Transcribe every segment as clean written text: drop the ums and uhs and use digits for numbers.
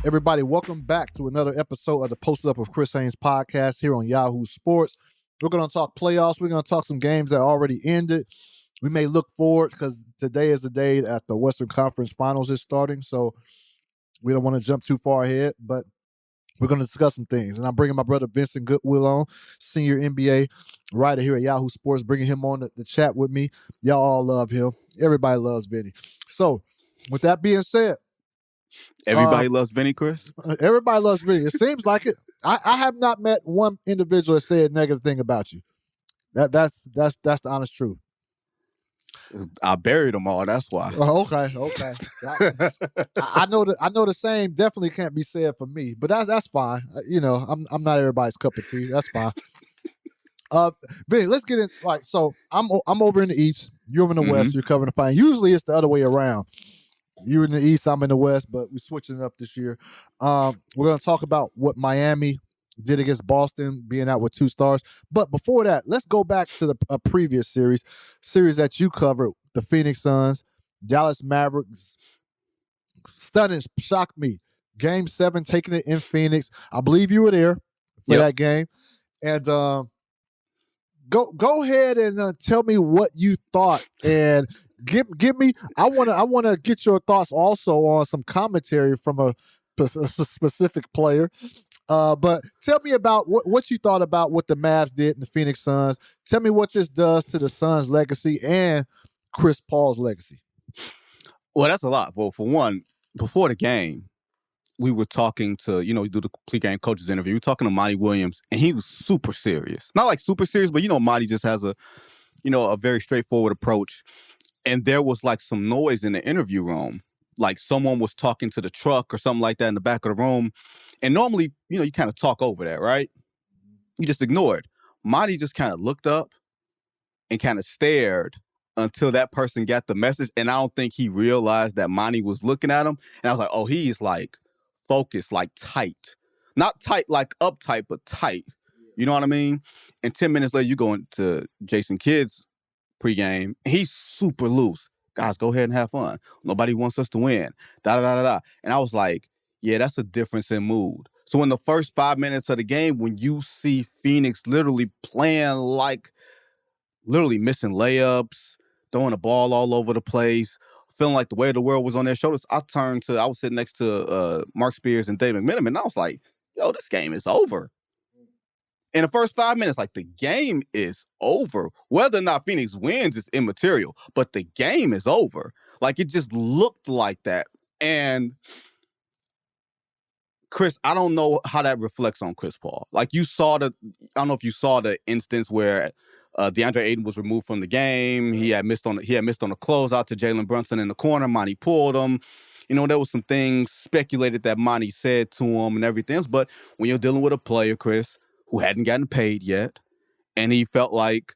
Everybody, welcome back to another episode of the Posted Up with Chris Haynes podcast here on Yahoo Sports. We're going to talk playoffs. We're going to talk some games that already ended. We may look forward because today is the day that the Western Conference Finals is starting, so we don't want to jump too far ahead, but we're going to discuss some things. And I'm bringing my brother Vincent Goodwill on, senior NBA writer here at Yahoo Sports, bringing him on the chat with me. Y'all all love him. Everybody loves Vinny. So, with that being said, everybody loves Vinny, Chris? Everybody loves Vinny. It seems like it. I have not met one individual that said a negative thing about you. That's the honest truth. I buried them all. That's why. Okay. I know the same definitely can't be said for me, but that's fine. I'm not everybody's cup of tea. That's fine. Vinny, let's get in. Like, so I'm over in the East. You're in the West. You're covering the final. Usually it's the other way around. You're in the East, I'm in the West, but we're switching it up this year. We're going to talk about what Miami did against Boston, being out with 2 stars. But before that, let's go back to the previous series that you covered, the Phoenix Suns, Dallas Mavericks. Stunning, shocked me. Game 7, taking it in Phoenix. I believe you were there for that game. And go ahead and tell me what you thought, and give me. I want to get your thoughts also on some commentary from a specific player. But tell me about what you thought about what the Mavs did in the Phoenix Suns. Tell me what this does to the Suns' legacy and Chris Paul's legacy. Well, that's a lot. Well, for one, before the game, we were talking to, we do the pregame coaches interview. We were talking to Monty Williams, and he was super serious. Not like super serious, but, Monty just has a very straightforward approach. And there was like some noise in the interview room. Like someone was talking to the truck or something like that in the back of the room. And normally, you kind of talk over that, right? You just ignore it. Monty just kind of looked up and kind of stared until that person got the message. And I don't think he realized that Monty was looking at him. And I was like, oh, he's like focused, like tight. Not tight like uptight, but tight. You know what I mean? And 10 minutes later, you go into Jason Kidd's pregame. He's super loose. Guys, go ahead and have fun. Nobody wants us to win. Da-da-da-da-da. And I was like, yeah, that's a difference in mood. So in the first 5 minutes of the game, when you see Phoenix literally playing like, literally missing layups, throwing the ball all over the place, feeling like the weight of the world was on their shoulders, I was sitting next to Mark Spears and Dave McMenamin, and I was like, yo, this game is over. In the first 5 minutes, like, the game is over. Whether or not Phoenix wins is immaterial, but the game is over. Like, it just looked like that. And Chris, I don't know how that reflects on Chris Paul. Like, I don't know if you saw the instance where DeAndre Ayton was removed from the game. He had missed on a closeout to Jalen Brunson in the corner. Monty pulled him. There was some things speculated that Monty said to him and everything else. But when you're dealing with a player, Chris, who hadn't gotten paid yet, and he felt like,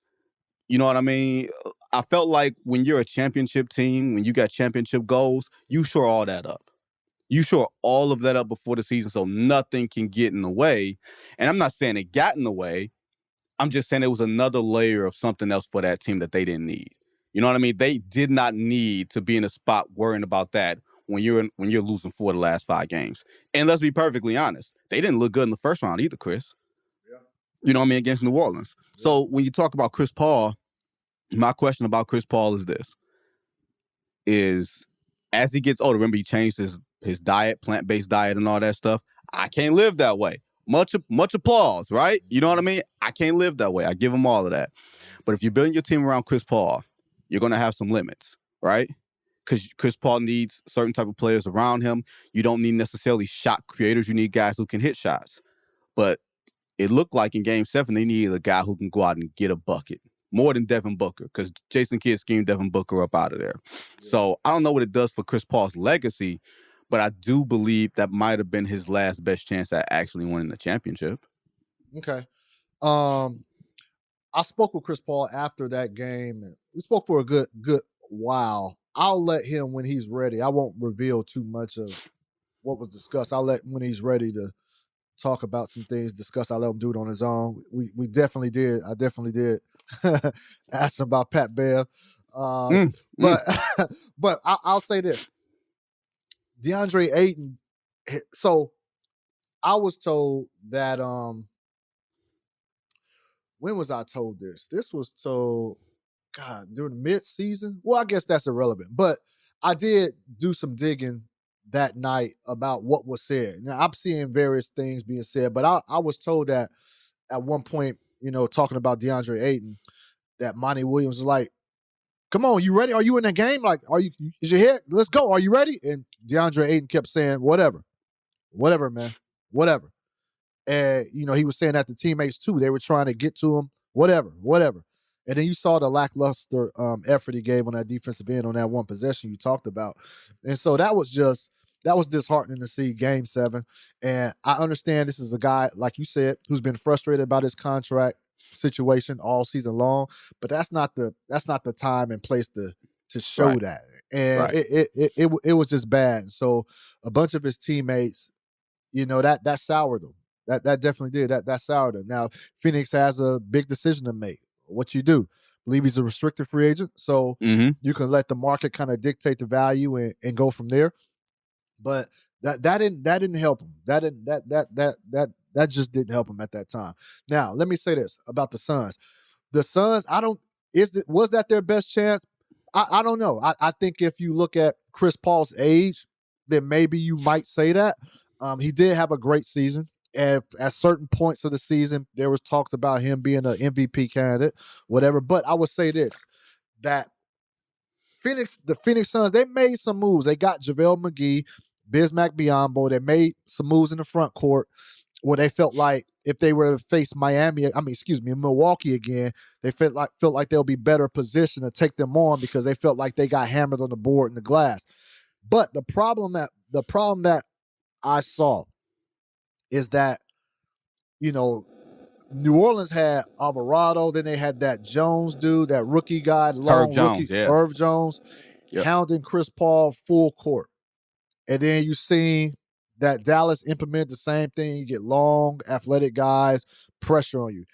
you know what I mean? I felt like when you're a championship team, when you got championship goals, you shore all that up. You shore all of that up before the season so nothing can get in the way. And I'm not saying it got in the way. I'm just saying it was another layer of something else for that team that they didn't need. You know what I mean? They did not need to be in a spot worrying about that when you're losing 4 of the last 5 games. And let's be perfectly honest, they didn't look good in the first round either, Chris. You know what I mean? Against New Orleans. Yeah. So when you talk about Chris Paul, my question about Chris Paul is this. Is as he gets older, remember he changed his diet, plant-based diet and all that stuff. I can't live that way. Much applause, right? You know what I mean? I can't live that way. I give him all of that. But if you're building your team around Chris Paul, you're going to have some limits, right? Because Chris Paul needs certain type of players around him. You don't need necessarily shot creators. You need guys who can hit shots. But it looked like in Game 7, they needed a guy who can go out and get a bucket. More than Devin Booker, because Jason Kidd schemed Devin Booker up out of there. Yeah. So I don't know what it does for Chris Paul's legacy, but I do believe that might have been his last best chance at actually winning the championship. Okay. I spoke with Chris Paul after that game. We spoke for a good while. I'll let him when he's ready. I won't reveal too much of what was discussed. I'll let him when he's ready to talk about some things, discuss. I let him do it on his own. We definitely did. I definitely did ask him about Pat Bev. But I'll say this. DeAndre Ayton So I was told that when was I told this? This was told, God, during the mid-season. Well, I guess that's irrelevant. But I did do some digging that night about what was said. Now I'm seeing various things being said, but I was told that at one point, talking about DeAndre Ayton, that Monty Williams was like, "Come on, you ready? Are you in the game? Like, is your head? Let's go. Are you ready?" And DeAndre Ayton kept saying, "Whatever, man, whatever." And, he was saying that to teammates too. They were trying to get to him, whatever. And then you saw the lackluster effort he gave on that defensive end on that one possession you talked about. And so that was disheartening to see Game 7. And I understand this is a guy, like you said, who's been frustrated about his contract situation all season long, but that's not the time and place to show that. And it was just bad. So a bunch of his teammates, that soured them. That definitely did. That soured them. Now, Phoenix has a big decision to make. What you do? I believe he's a restricted free agent, so you can let the market kind of dictate the value and go from there. But that didn't help him. That just didn't help him at that time. Now, let me say this about the Suns. The Suns, was that their best chance? I don't know. I think if you look at Chris Paul's age, then maybe you might say that. He did have a great season. At certain points of the season, there was talks about him being an MVP candidate, whatever. But I would say this, that the Phoenix Suns, they made some moves. They got JaVale McGee, Bismack Biyombo. They made some moves in the front court where they felt like if they were to face Milwaukee again, they felt like they'll be better positioned to take them on because they felt like they got hammered on the board and the glass. But the problem that I saw is that, New Orleans had Alvarado, then they had that Jones dude, that rookie guy, Irv Jones, hounding Chris Paul full court. And then you see that Dallas implement the same thing. You get long, athletic guys, pressure on you.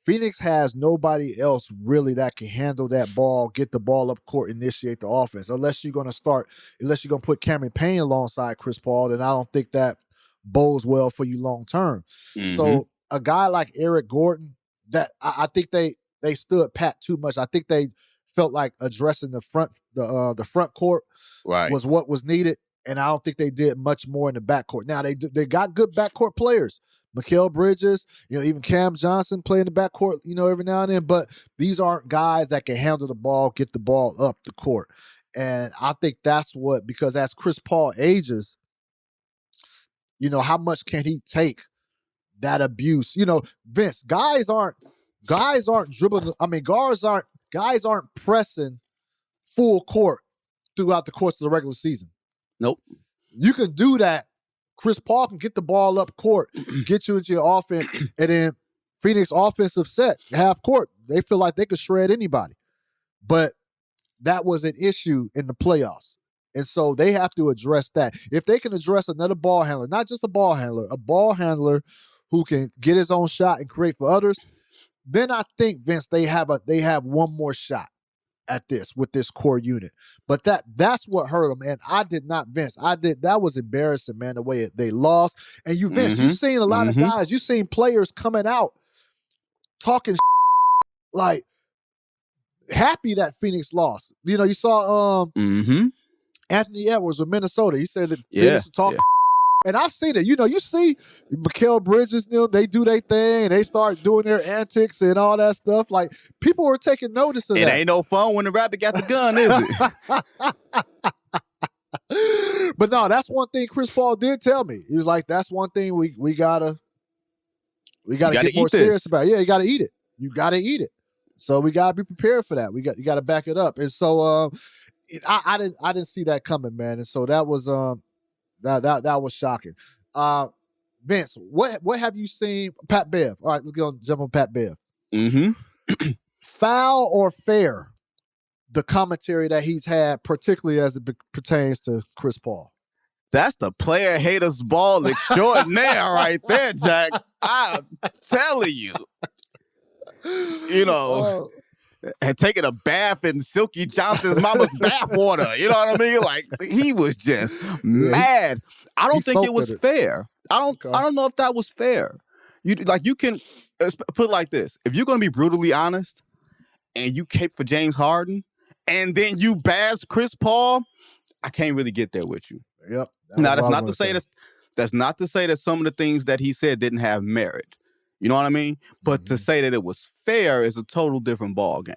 Phoenix has nobody else really that can handle that ball, get the ball up court, initiate the offense. Unless you're going to put Cameron Payne alongside Chris Paul, then I don't think that bodes well for you long term. So a guy like Eric Gordon, that I think they stood pat too much. I think they felt like addressing the front court was what was needed, and I don't think they did much more in the backcourt. Now they got good backcourt players. Mikal Bridges, even Cam Johnson play in the backcourt, every now and then. But these aren't guys that can handle the ball, get the ball up the court. And I think that's because as Chris Paul ages, how much can he take that abuse? Vince, guys aren't dribbling. I mean, guys aren't pressing full court throughout the course of the regular season. Nope. You can do that. Chris Paul can get the ball up court, get you into your offense, and then Phoenix offensive set, half court, they feel like they could shred anybody. But that was an issue in the playoffs. And so they have to address that. If they can address another ball handler, not just a ball handler who can get his own shot and create for others, then I think, Vince, they have one more shot at this with this core unit. But that's what hurt them. And that was embarrassing, man, the way they lost. And Vince, you've seen a lot of guys, you've seen players coming out talking like happy that Phoenix lost. You saw Anthony Edwards of Minnesota. He said that Phoenix was talking. And I've seen it. You see Mikal Bridges, they do their thing and they start doing their antics and all that stuff. Like, people were taking notice of that. It ain't no fun when the rabbit got the gun, is it? But no, that's one thing Chris Paul did tell me. He was like, that's one thing we gotta get more serious about. Yeah, you gotta eat it. You gotta eat it. So we gotta be prepared for that. You gotta back it up. And so I didn't see that coming, man. And so that was that was shocking. Vince, what have you seen? Pat Bev. All right, let's jump on Pat Bev. Foul or fair? The commentary that he's had, particularly as it pertains to Chris Paul. That's the player haters ball extraordinaire right there, Jack. I'm telling you. had taken a bath in Silky Johnson's mama's bathwater. You know what I mean? Like, he was just mad. I don't think it was fair. I don't know if that was fair. You can put it like this. If you're gonna be brutally honest and you cape for James Harden and then you bash Chris Paul, I can't really get there with you. Yep. Now, that's not to say that some of the things that he said didn't have merit. You know what I mean? But to say that it was fair is a total different ball game.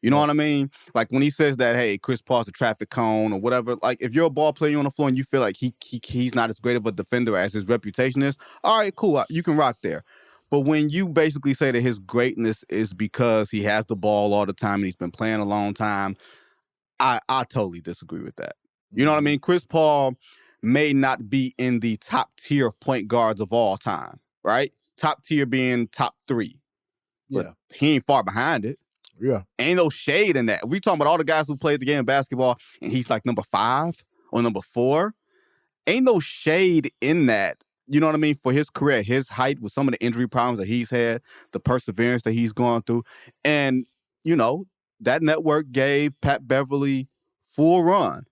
You know what I mean? Like when he says that, hey, Chris Paul's a traffic cone or whatever. Like if you're a ball player on the floor and you feel like he's not as great of a defender as his reputation is, all right, cool, you can rock there. But when you basically say that his greatness is because he has the ball all the time and he's been playing a long time, I totally disagree with that. You know what I mean? Chris Paul may not be in the top tier of point guards of all time, right? Top tier being top 3. But he ain't far behind it. Yeah. Ain't no shade in that. We talking about all the guys who played the game of basketball and he's like number 5 or number 4. Ain't no shade in that. You know what I mean? For his career, his height with some of the injury problems that he's had, the perseverance that he's gone through. And, you know, that network gave Pat Beverly full run.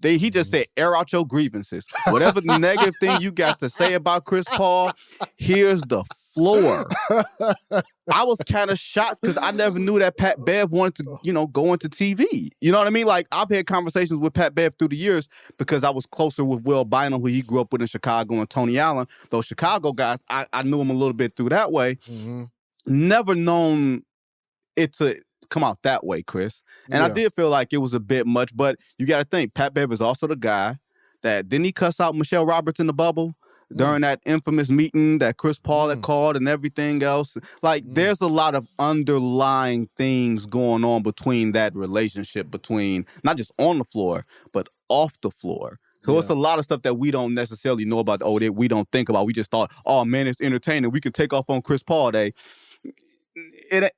He just said, air out your grievances. Whatever negative thing you got to say about Chris Paul, here's the floor. I was kind of shocked because I never knew that Pat Bev wanted to, go into TV. You know what I mean? Like, I've had conversations with Pat Bev through the years because I was closer with Will Bynum, who he grew up with in Chicago, and Tony Allen. Those Chicago guys, I knew him a little bit through that way. Never known it to come out that way, Chris. And I did feel like it was a bit much, but you got to think, Pat Bev is also the guy that, didn't he cuss out Michelle Roberts in the bubble during that infamous meeting that Chris Paul had called and everything else? Like, there's a lot of underlying things going on between that relationship, between not just on the floor, but off the floor. So it's a lot of stuff that we don't necessarily know about, that we don't think about. We just thought, oh man, it's entertaining. We can take off on Chris Paul Day. It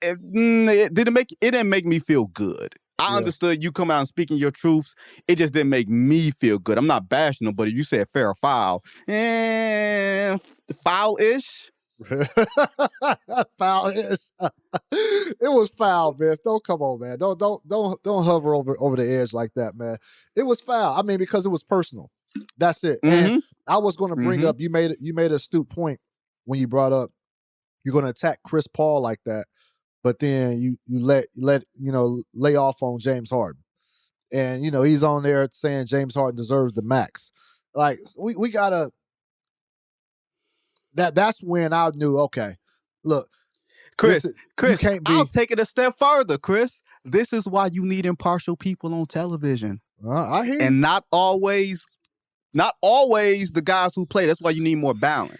didn't make me feel good. I understood you come out and speaking your truths. It just didn't make me feel good. I'm not bashing them, but if you said fair or foul, foul-ish. Foul-ish. It was foul, man. Don't come on, man. Don't hover over the edge like that, man. It was foul. I mean, because it was personal. That's it. And I was going to bring up. You made an astute point when you brought up you're going to attack Chris Paul like that, but then you let lay off on James Harden, and he's on there saying James Harden deserves the max. Like we gotta. That's when I knew. Okay, look, Chris, you can't be. I'll take it a step further, Chris. This is why you need impartial people on television. I hear you. And not always the guys who play. That's why you need more balance.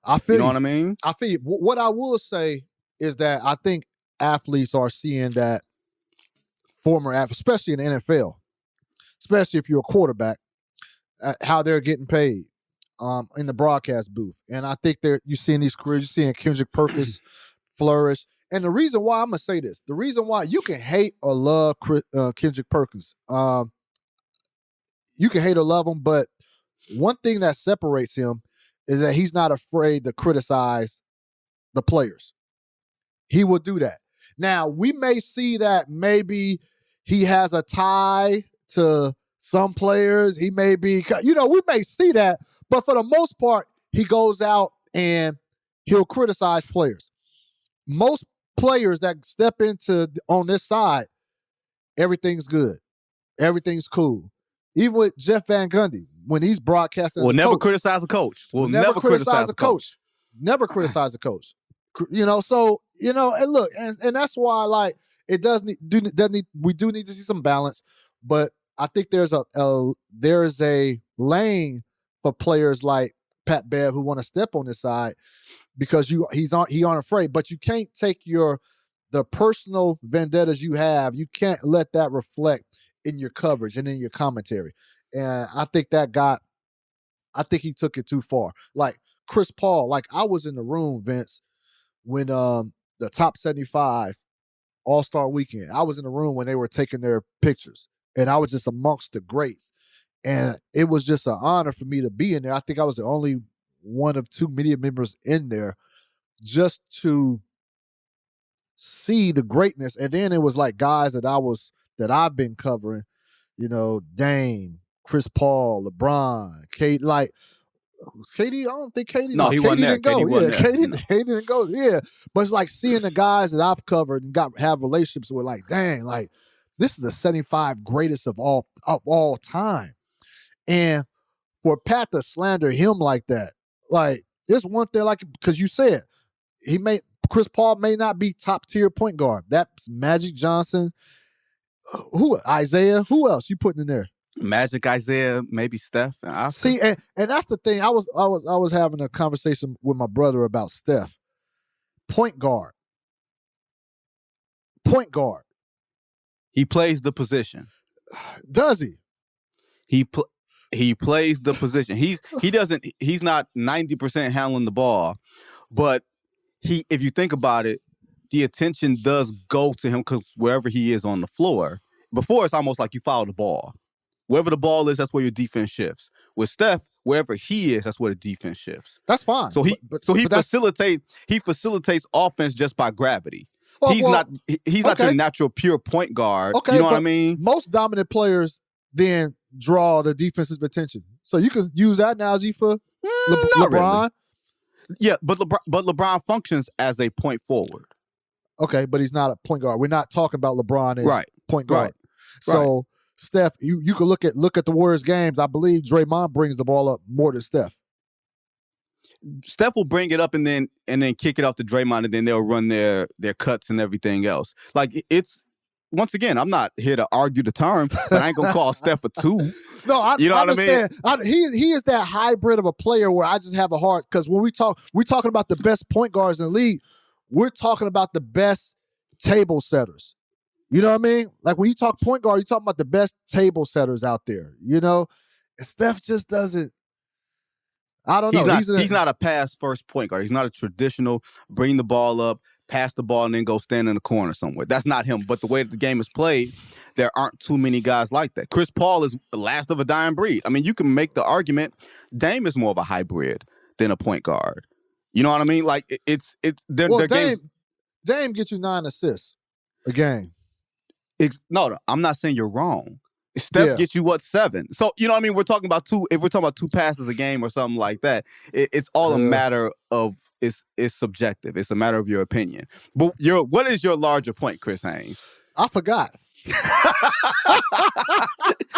I feel you know what I mean? I feel you. What I will say is that I think athletes are seeing that former athletes, especially in the NFL, especially if you're a quarterback, how they're getting paid in the broadcast booth. And I think you're seeing these careers, you're seeing Kendrick Perkins flourish. And the reason why, I'm going to say this, the reason why you can hate or love Kendrick Perkins, you can hate or love him, but one thing that separates him is that he's not afraid to criticize the players. He will do that. Now, we may see that maybe he has a tie to some players. He may be, we may see that, but for the most part, he goes out and he'll criticize players. Most players that step into on this side, everything's good. Everything's cool. Even with Jeff Van Gundy, when he's broadcasting, we'll never criticize a coach. We'll never criticize a coach. Never criticize a coach. So and look, and that's why, like, it we do need to see some balance, but I think there's a lane for players like Pat Bev who want to step on this side because he aren't afraid, but you can't take the personal vendettas you have. You can't let that reflect in your coverage and in your commentary. And I think he took it too far. Like Chris Paul, like I was in the room, Vince, when the top 75 All-Star Weekend, I was in the room when they were taking their pictures, and I was just amongst the greats. And it was just an honor for me to be in there. I think I was the only one of 2 media members in there just to see the greatness. And then it was like guys that I've been covering, Dame, Chris Paul, LeBron, Kate, like KD. I don't think KD. No, he wasn't there. didn't go. KD wasn't there. KD didn't go. Yeah, but it's like seeing the guys that I've covered and have relationships with. Like, dang, like this is the 75 greatest of all time. And for Pat to slander him like that, like it's one thing. Like because you said Chris Paul may not be top tier point guard. That's Magic Johnson. Who Isaiah? Who else you putting in there? Magic, Isaiah, maybe Steph. And see, and that's the thing. I was having a conversation with my brother about Steph. Point guard. He plays the position. Does he? He plays the position. He's not 90% handling the ball, but if you think about it, the attention does go to him because wherever he is on the floor, before it's almost like you follow the ball. Wherever the ball is, that's where your defense shifts. With Steph, wherever he is, that's where the defense shifts. That's fine. So he facilitates offense just by gravity. Oh, he's not your natural pure point guard. Okay, you know what I mean? Most dominant players then draw the defense's attention. So you can use that analogy for LeBron. Really. Yeah, but LeBron functions as a point forward. Okay, but he's not a point guard. We're not talking about LeBron as point guard. Right. So Steph, you can look at the Warriors games. I believe Draymond brings the ball up more than Steph. Steph will bring it up and then kick it off to Draymond, and then they'll run their cuts and everything else. Like it's once again, I'm not here to argue the term, but I ain't gonna call Steph a 2. No, I understand. What I mean? He is that hybrid of a player where I just have a heart because when we're talking about the best point guards in the league. We're talking about the best table setters. You know what I mean? Like when you talk point guard, you're talking about the best table setters out there. And Steph just doesn't. I don't know. He's not a pass first point guard. He's not a traditional bring the ball up, pass the ball, and then go stand in the corner somewhere. That's not him. But the way that the game is played, there aren't too many guys like that. Chris Paul is the last of a dying breed. I mean, you can make the argument Dame is more of a hybrid than a point guard. You know what I mean? Like Dame gets you 9 assists a game. No, I'm not saying you're wrong. Steph gets you 7. So you know what I mean? We're talking about 2. If we're talking about 2 passes a game or something like that, it's all a matter of it's subjective. It's a matter of your opinion. But what is your larger point, Chris Haynes? I forgot.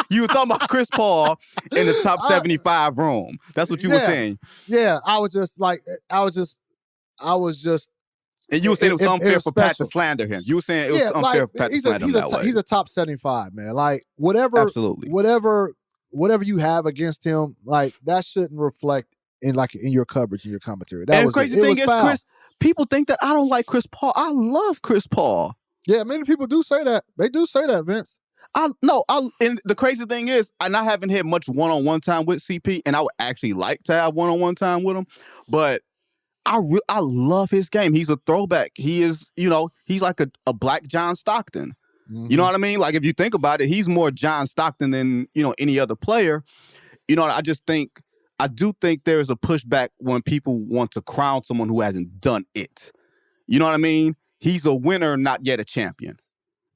You were talking about Chris Paul in the top 75 room. That's what you were saying. Yeah, I was just. And you were saying it was unfair for Pat to slander him. You were saying it was unfair for Pat to slander him that way. He's a top 75, man. Like whatever you have against him, like that shouldn't reflect in your coverage and your commentary. The crazy thing is, Chris, people think that I don't like Chris Paul. I love Chris Paul. Yeah, many people do say that. They do say that, Vince. And the crazy thing is, I haven't had much one-on-one time with CP, and I would actually like to have one-on-one time with him, but I love his game. He's a throwback. He is, he's like a black John Stockton. Mm-hmm. You know what I mean? Like if you think about it, he's more John Stockton than, any other player. I do think there's a pushback when people want to crown someone who hasn't done it. You know what I mean? He's a winner, not yet a champion.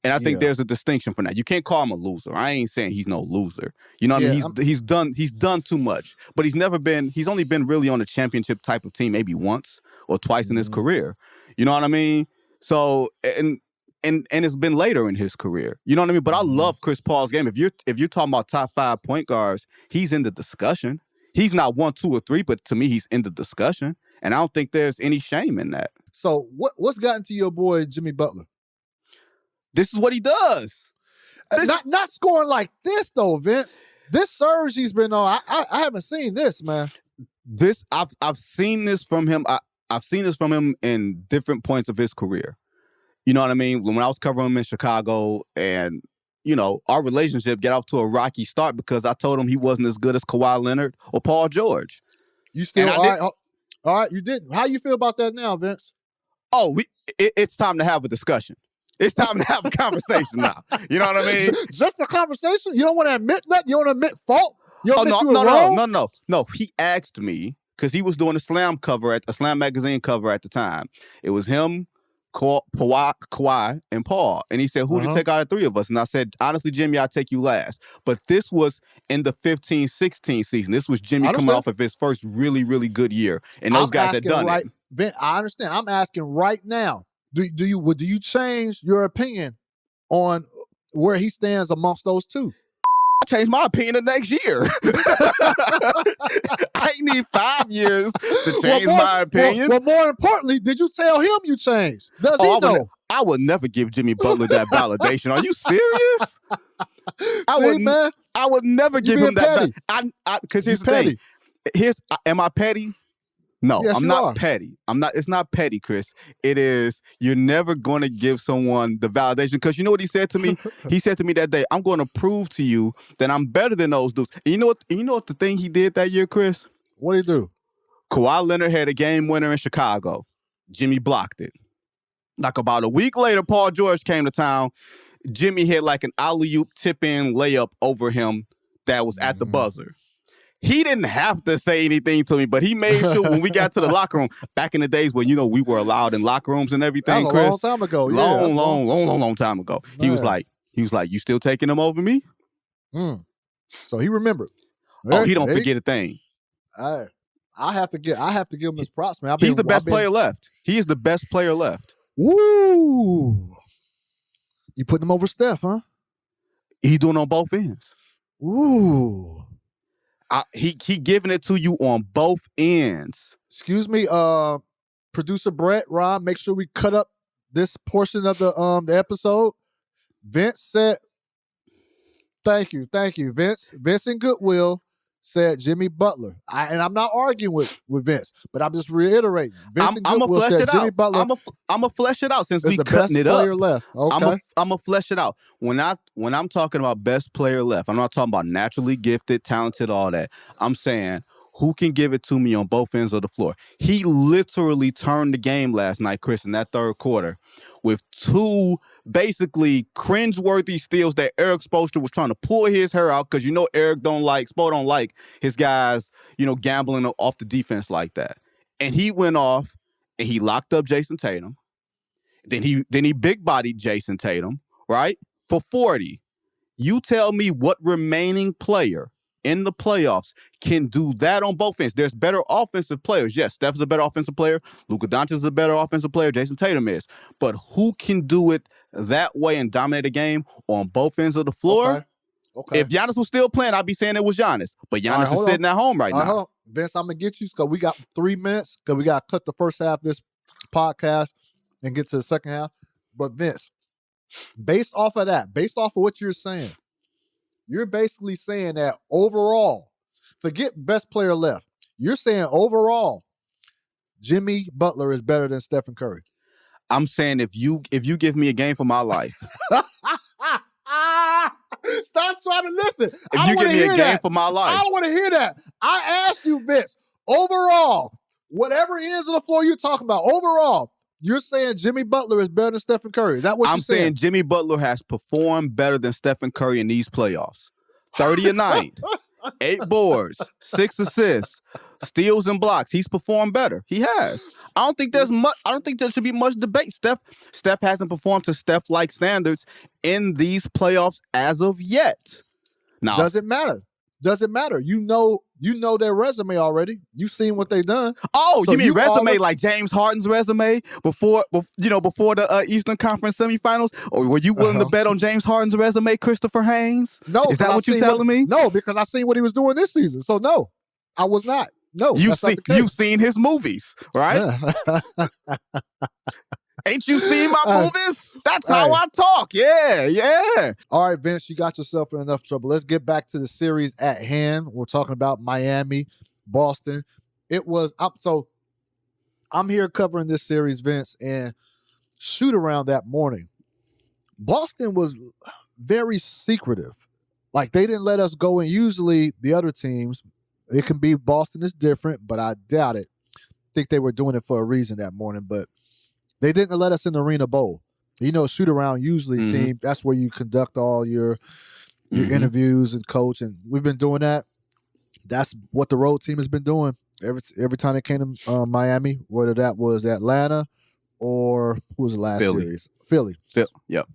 And I think there's a distinction from that. You can't call him a loser. I ain't saying he's no loser. You know what I mean? He's done too much. But he's only been really on a championship type of team maybe once or twice in his career. You know what I mean? So and it's been later in his career. You know what I mean? But I love Chris Paul's game. If you're talking about top 5 point guards, he's in the discussion. He's not 1, 2, or 3, but to me, he's in the discussion. And I don't think there's any shame in that. So what's gotten to your boy Jimmy Butler? This is what he does. Not scoring like this though, Vince. This surge he's been on, I haven't seen this, man. I've seen this from him. I've seen this from him in different points of his career. You know what I mean? When I was covering him in Chicago, and our relationship got off to a rocky start because I told him he wasn't as good as Kawhi Leonard or Paul George. You still all right? You didn't. How you feel about that now, Vince? Oh, it's time to have a discussion. It's time to have a conversation now. You know what I mean? Just a conversation? You don't want to admit that? You don't want to admit fault? You don't No. He asked me, because he was doing a Slam magazine cover at the time. It was him, Kawhi, and Paul. And he said, who'd you take out of three of us? And I said, honestly, Jimmy, I'd take you last. But this was in the 15-16 season. This was Jimmy coming off of his first really, really good year. And those guys had done it. Vin, I understand. I'm asking right now, do you change your opinion on where he stands amongst those two? I changed my opinion the next year. I need 5 years to change my opinion. Well, more importantly, did you tell him you changed? Does he know? I would never give Jimmy Butler that validation. Are you serious? I would never give him that. Because here's the thing. Am I petty? No, yes, I'm not petty. It's not petty, Chris. It is, you're never going to give someone the validation. Because you know what he said to me? He said to me that day, I'm going to prove to you that I'm better than those dudes. And you know what the thing he did that year, Chris? What did he do? Kawhi Leonard had a game winner in Chicago. Jimmy blocked it. Like about a week later, Paul George came to town. Jimmy hit like an alley-oop tip-in layup over him that was at the buzzer. He didn't have to say anything to me, but he made sure when we got to the locker room, back in the days when, we were allowed in locker rooms and everything, that was Chris. A long time ago. Long time ago. Man. He was like, you still taking them over me? So he remembered. He don't forget a thing. I have to give him his props, man. He's the best player left. He is the best player left. Woo! You putting him over Steph, huh? He's doing it on both ends. Ooh. He giving it to you on both ends. Excuse me, producer Brett, Ron, make sure we cut up this portion of the episode. Vince said, thank you, Vince. Vincent Goodwill said Jimmy Butler. And I'm not arguing with Vince, but I'm just reiterating. Vincent Goodwill said Jimmy Butler. I'm gonna flesh it out since we cutting it up. Left. Okay. I'm gonna flesh it out. When I'm talking about best player left, I'm not talking about naturally gifted, talented, all that. I'm saying who can give it to me on both ends of the floor. He literally turned the game last night, Chris, in that third quarter with two basically cringeworthy steals that Eric Spoelstra was trying to pull his hair out because Spo don't like his guys, gambling off the defense like that. And he went off and he locked up Jason Tatum. Then he big-bodied Jason Tatum, right? For 40. You tell me what remaining player in the playoffs can do that on both ends. There's better offensive players. Yes, Steph's a better offensive player. Luka Doncic is a better offensive player. Jason Tatum is. But who can do it that way and dominate a game on both ends of the floor? Okay. If Giannis was still playing, I'd be saying it was Giannis. But Giannis is sitting at home right now. Vince, I'm going to get you because we got 3 minutes because we got to cut the first half of this podcast and get to the second half. But Vince, based off of what you're saying, you're basically saying that overall, forget best player left. You're saying overall, Jimmy Butler is better than Stephen Curry. I'm saying if you give me a game for my life. Stop trying to listen. If you give me a game for my life. I don't want to hear that. I asked you, Vince, overall, whatever ends of the floor you're talking about, overall, you're saying Jimmy Butler is better than Stephen Curry. Is that what you're saying? I'm saying Jimmy Butler has performed better than Stephen Curry in these playoffs. 30 a night, 8 boards, 6 assists, steals and blocks. He's performed better. He has. I don't think there should be much debate. Steph hasn't performed to Steph-like standards in these playoffs as of yet. Now, doesn't matter. You know their resume already. You've seen what they've done. Oh, so you mean resume like James Harden's resume before the Eastern Conference semifinals? Or were you willing to bet on James Harden's resume, Christopher Haynes? No. Is that what you're telling me? No, because I seen what he was doing this season. So no, I was not. No, you've seen his movies, right? Yeah. Ain't you seen my movies? That's how I talk. Yeah. All right, Vince, you got yourself in enough trouble. Let's get back to the series at hand. We're talking about Miami, Boston. I'm here covering this series, Vince, and shoot around that morning. Boston was very secretive. Like, they didn't let us go in. Usually the other teams, it can be Boston is different, but I doubt it. I think they were doing it for a reason that morning, but they didn't let us in the Arena Bowl. Shoot around usually team, that's where you conduct all your interviews and coach, and we've been doing that. That's what the road team has been doing every time they came to Miami, whether that was Atlanta or who was the last Philly. series? Philly. Yep.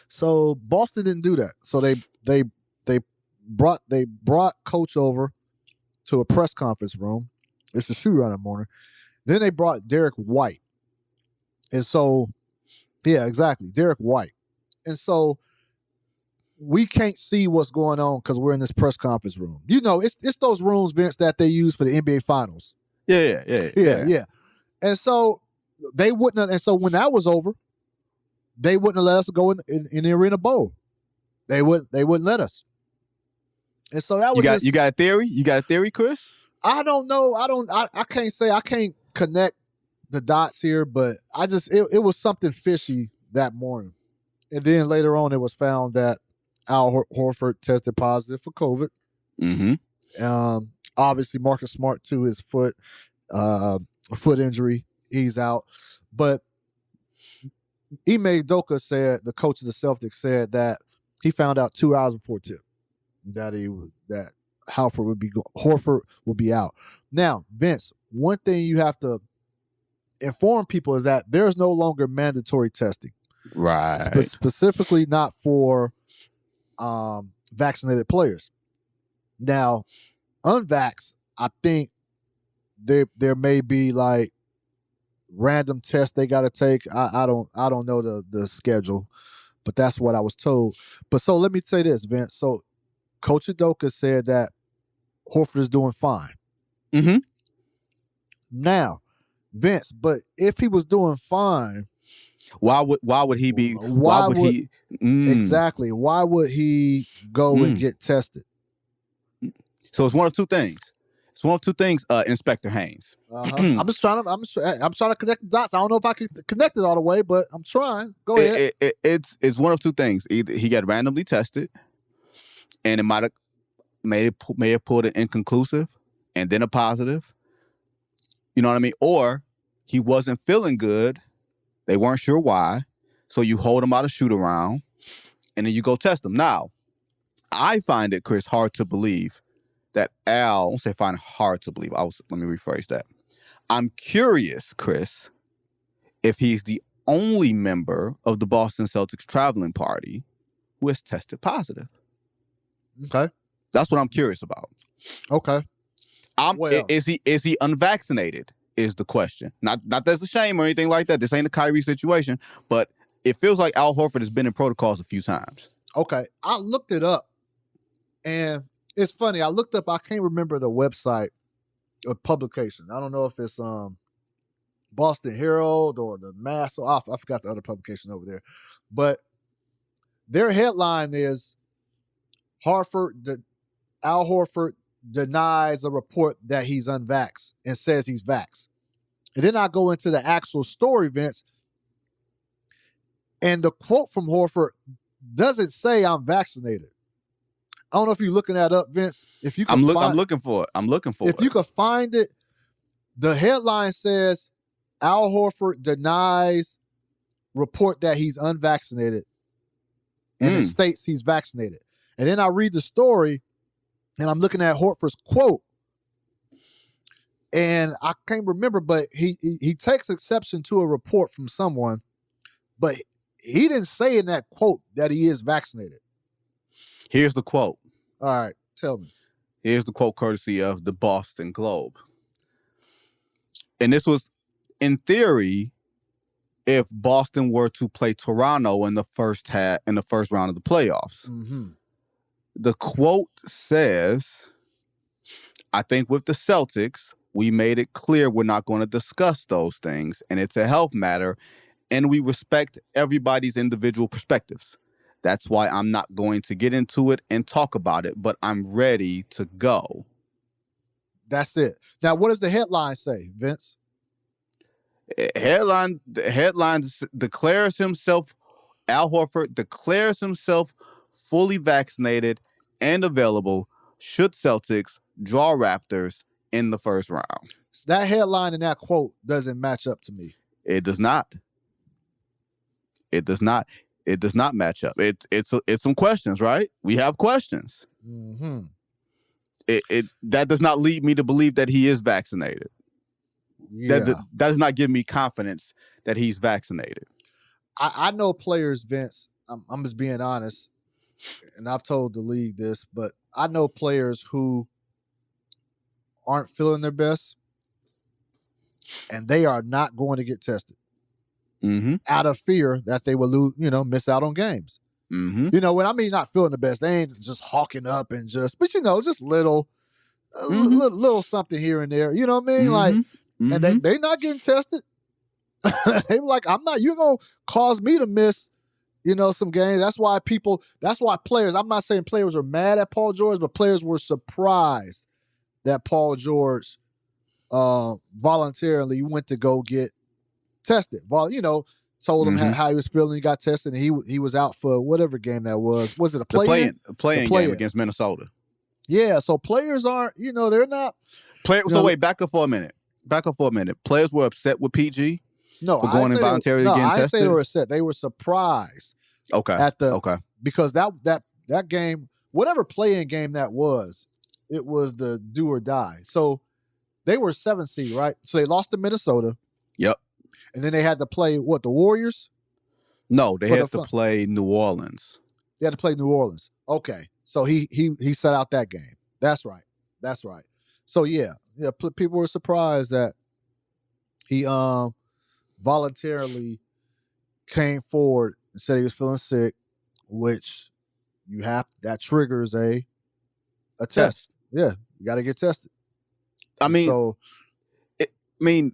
So Boston didn't do that. So they brought coach over to a press conference room. It's the shoe runner morning. Then they brought Derek White. And so, yeah, exactly. Derek White. And so we can't see what's going on because we're in this press conference room. You know, it's those rooms, Vince, that they use for the NBA finals. Yeah. And so they wouldn't have, and so when that was over, they wouldn't have let us go in the Arena Bowl. They wouldn't let us. And so that was you got a theory? You got a theory, Chris? I don't know. I can't say, I can't connect the dots here, but it was something fishy that morning. And then later on it was found that Al Horford tested positive for COVID. Mm-hmm. Obviously Marcus Smart to his foot injury, he's out. But Ime Udoka said, the coach of the Celtics said that he found out 2 hours before tip that Horford will be out. Now, Vince, one thing you have to inform people is that there's no longer mandatory testing. Right. Specifically not for vaccinated players. Now, unvaxxed, I think there may be like random tests they got to take. I don't know the schedule, but that's what I was told. But so let me say this, Vince. So Coach Udoka said that Horford is doing fine. Mm-hmm. Now, Vince, but if he was doing fine, why would he be? Exactly? Why would he go and get tested? So it's one of two things. Inspector Haynes. I'm trying to connect the dots. I don't know if I can connect it all the way, but I'm trying. Go ahead. It's one of two things. Either he got randomly tested, and it may have pulled an inconclusive and then a positive. You know what I mean? Or he wasn't feeling good. They weren't sure why. So you hold him out of shoot around and then you go test him. Now, I find it, Chris, hard to believe that Al, I won't say find it hard to believe. Let me rephrase that. I'm curious, Chris, if he's the only member of the Boston Celtics traveling party who has tested positive. Okay. That's what I'm curious about. Okay. Is he unvaccinated? Is the question. Not that's a shame or anything like that. This ain't a Kyrie situation, but it feels like Al Horford has been in protocols a few times. Okay. I looked it up, and it's funny. I looked up, I can't remember the website of publication. I don't know if it's Boston Herald or the Mass. I forgot the other publication over there. But their headline is Al Horford denies a report that he's unvaxxed and says he's vaxxed. And then I go into the actual story, Vince, and the quote from Horford doesn't say I'm vaccinated. I don't know if you're looking that up, Vince. If you can I'm looking for it. If you could find it, the headline says Al Horford denies report that he's unvaccinated, and it states he's vaccinated. And then I read the story, and I'm looking at Horford's quote, and I can't remember, but he takes exception to a report from someone, but he didn't say in that quote that he is vaccinated. Here's the quote. All right, tell me. Here's the quote courtesy of the Boston Globe. And this was, in theory, if Boston were to play Toronto in the first round of the playoffs. Mm-hmm. The quote says, I think with the Celtics, we made it clear we're not going to discuss those things, and it's a health matter, and we respect everybody's individual perspectives. That's why I'm not going to get into it and talk about it, but I'm ready to go. That's it. Now, what does the headline say, Vince? The headline declares himself, Al Horford declares himself fully vaccinated and available should Celtics draw Raptors in the first round. That headline and that quote doesn't match up to me. It does not. It does not match up. It's some questions, right? We have questions. Mm-hmm. That does not lead me to believe that he is vaccinated. that does not give me confidence that he's vaccinated. I know players, Vince. I'm just being honest, and I've told the league this, but I know players who aren't feeling their best, and they are not going to get tested out of fear that they will lose, miss out on games. When I mean not feeling the best, they ain't just hawking up and but just little something here and there. You know what I mean? Like, and they not getting tested. They were like, you're going to cause me to miss, some games. That's why players, I'm not saying players are mad at Paul George, but players were surprised that Paul George voluntarily went to go get tested. Well, told him how he was feeling. He got tested, and he was out for whatever game that was. Was it a play-in? Playing game against Minnesota. Yeah, so players aren't, they're not. So wait, back up for a minute. Players were upset with PG for going involuntarily to getting tested? I didn't say they were upset. They were surprised. Okay. Because that game, whatever play-in game that was, it was the do or die. So they were 7th seed, right? So they lost to Minnesota. Yep. And then they had to play, the Warriors? No, they had to play New Orleans. They had to play New Orleans. Okay. So he set out that game. That's right. So yeah, people were surprised that he voluntarily came forward and said he was feeling sick, which that triggers a test. Yeah, you got to get tested. I mean, I'm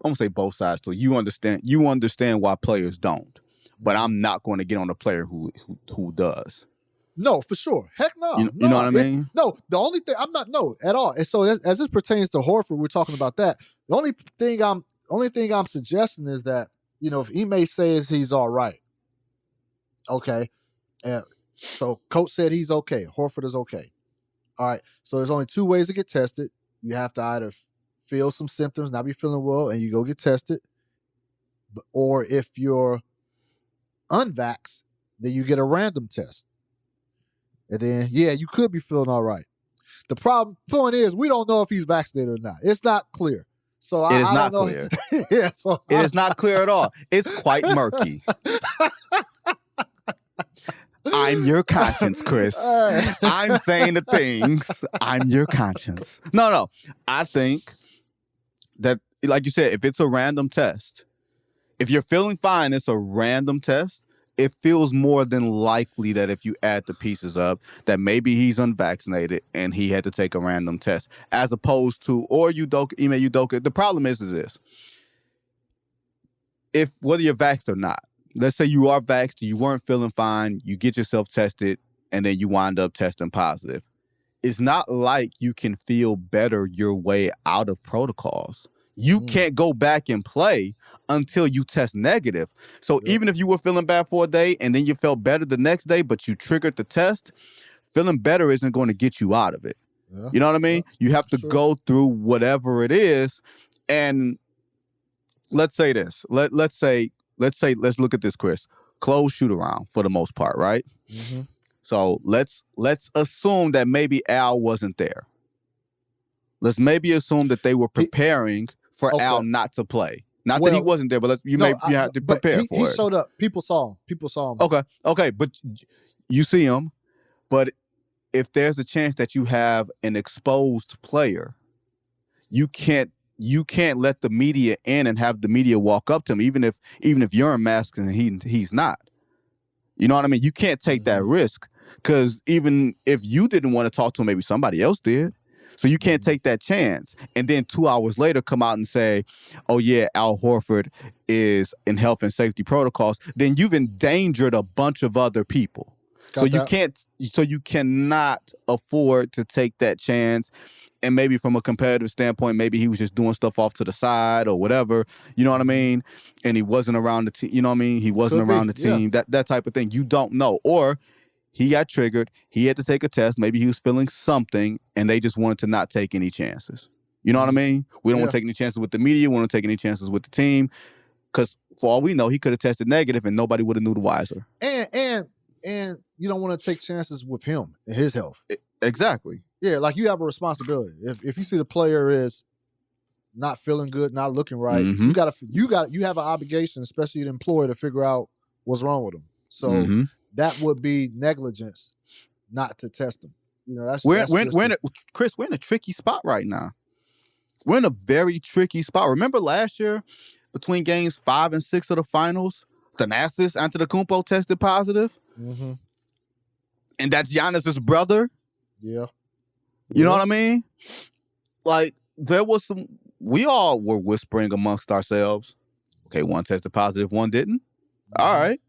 gonna say both sides to it. You understand why players don't, but I'm not going to get on a player who does. No, for sure. Heck no. You know what I mean? No, the only thing at all. And so as this pertains to Horford, we're talking about that. The only thing I'm suggesting is that, if Ime says he's all right, okay. And so coach said he's okay. Horford is okay. All right. So there's only 2 ways to get tested. You have to either feel some symptoms, not be feeling well, and you go get tested. Or if you're unvaxxed, then you get a random test. And then, you could be feeling all right. The point is, we don't know if he's vaccinated or not. It's not clear. So it is I not don't know. Clear. Yeah, so it is not clear at all. It's quite murky. I'm your conscience, Chris. I'm saying the things. I'm your conscience. No. I think that, like you said, if it's a random test, if you're feeling fine, it's a random test. It feels more than likely that if you add the pieces up, that maybe he's unvaccinated and he had to take a random test, as opposed to, or Ime Udoka. The problem is this: if whether you're vaxxed or not, let's say you are vaxxed, you weren't feeling fine, you get yourself tested, and then you wind up testing positive. It's not like you can feel better your way out of protocols. You can't go back and play until you test negative. So even if you were feeling bad for a day and then you felt better the next day, but you triggered the test, feeling better isn't going to get you out of it. Yeah. You know what I mean? You have to go through whatever it is. And let's say this. Let's look at this, Chris. Closed shoot around for the most part, right? Mm-hmm. So let's assume that maybe Al wasn't there. Let's maybe assume that they were preparing for Al not to play. Not that he wasn't there, but you have to prepare for it. He showed up. People saw him. Okay, but you see him. But if there's a chance that you have an exposed player, you can't let the media in and have the media walk up to him, even if you're unmasked and he's not. You know what I mean? You can't take that risk, because even if you didn't want to talk to him, maybe somebody else did. So you can't take that chance. And then 2 hours later come out and say, oh yeah, Al Horford is in health and safety protocols. Then you've endangered a bunch of other people. So you cannot afford to take that chance. And maybe from a competitive standpoint, maybe he was just doing stuff off to the side or whatever. You know what I mean? And he wasn't around the team. You know what I mean? He wasn't around the team. Yeah. That type of thing. You don't know. Or he got triggered. He had to take a test. Maybe he was feeling something, and they just wanted to not take any chances. You know what I mean? We don't want to take any chances with the media. We don't want to take any chances with the team, because for all we know, he could have tested negative, and nobody would have knew the wiser. And you don't want to take chances with him and his health. Exactly. Yeah, like you have a responsibility. If you see the player is not feeling good, not looking right, you have an obligation, especially the employer, to figure out what's wrong with them. So that would be negligence not to test them. You know, Chris, we're in a tricky spot right now. We're in a very tricky spot. Remember last year, between games 5 and 6 of the finals, Thanasis Antetokounmpo tested positive, and that's Giannis's brother. Yeah, you know what I mean. Like there was some. We all were whispering amongst ourselves. Okay, one tested positive, one didn't. All right.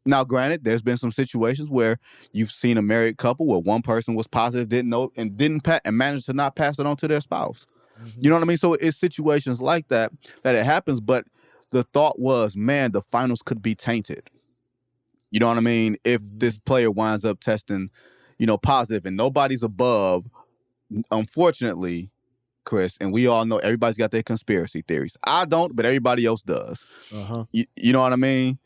Now, granted, there's been some situations where you've seen a married couple where one person was positive, didn't know, and and managed to not pass it on to their spouse. You know what I mean? So it's situations like that it happens. But the thought was, man, the finals could be tainted. You know what I mean? If this player winds up testing, positive, and nobody's above, unfortunately, Chris, and we all know everybody's got their conspiracy theories. I don't, but everybody else does. You know what I mean?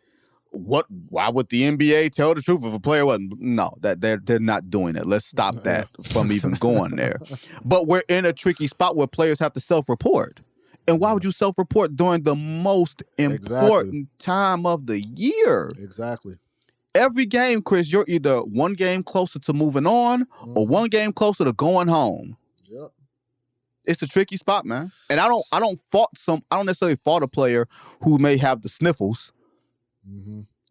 Why would the NBA tell the truth if a player wasn't? No, that they're not doing it. Let's stop that from even going there. But we're in a tricky spot where players have to self-report. And why would you self-report during the most important time of the year? Exactly. Every game, Chris, you're either one game closer to moving on or one game closer to going home. Yep. It's a tricky spot, man. And I don't necessarily fault a player who may have the sniffles.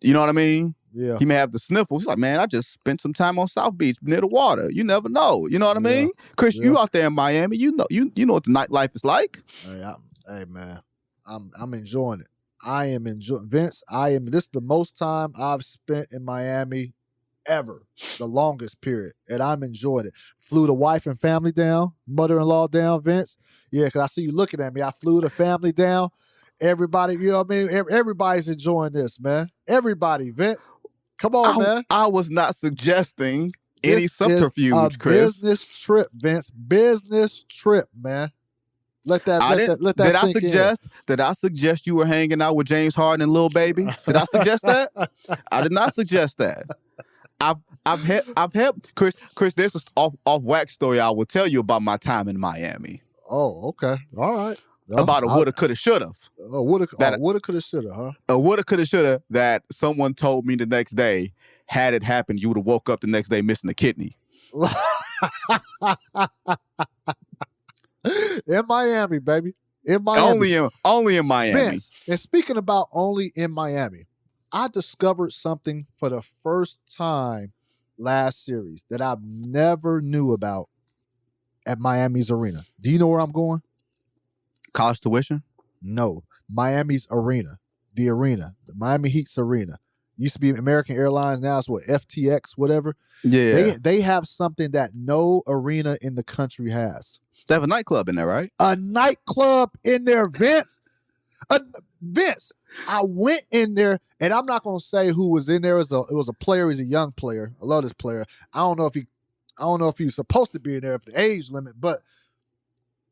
You know what I mean? Yeah. He may have the sniffles. He's like, man, I just spent some time on South Beach near the water. You never know. You know what I mean? Chris, you out there in Miami, you know what the nightlife is like. Hey man, I'm enjoying it. I am enjoying Vince. This is the most time I've spent in Miami ever, the longest period, and I'm enjoying it. Flew the wife and family down, mother-in-law down, Vince. Yeah, because I see you looking at me. I flew the family down. Everybody, you know what I mean? Everybody's enjoying this, man. Everybody, Vince. Come on, man. I was not suggesting any subterfuge, Chris. Business trip, Vince. Business trip, man. Let that sink in. Did I suggest you were hanging out with James Harden and Lil Baby? Did I suggest that? I did not suggest that. I've helped Chris. There's an off wax story I will tell you about my time in Miami. Oh, okay, all right. About a woulda, coulda, shoulda. Woulda, coulda, shoulda, huh? A woulda, coulda, shoulda that someone told me the next day. Had it happened, you would have woke up the next day missing a kidney. In Miami, baby. In Miami. Only in Miami. Vince, and speaking about only in Miami, I discovered something for the first time last series that I never knew about at Miami's arena. Do you know where I'm going? College tuition? No. Miami's arena. The arena. The Miami Heat's arena. Used to be American Airlines. Now it's what? FTX, whatever. Yeah. They have something that no arena in the country has. They have a nightclub in there, right? A nightclub in there, Vince. Vince, I went in there, and I'm not going to say who was in there. It was a player. He's a young player. I love this player. I don't know if he's supposed to be in there, if the age limit, but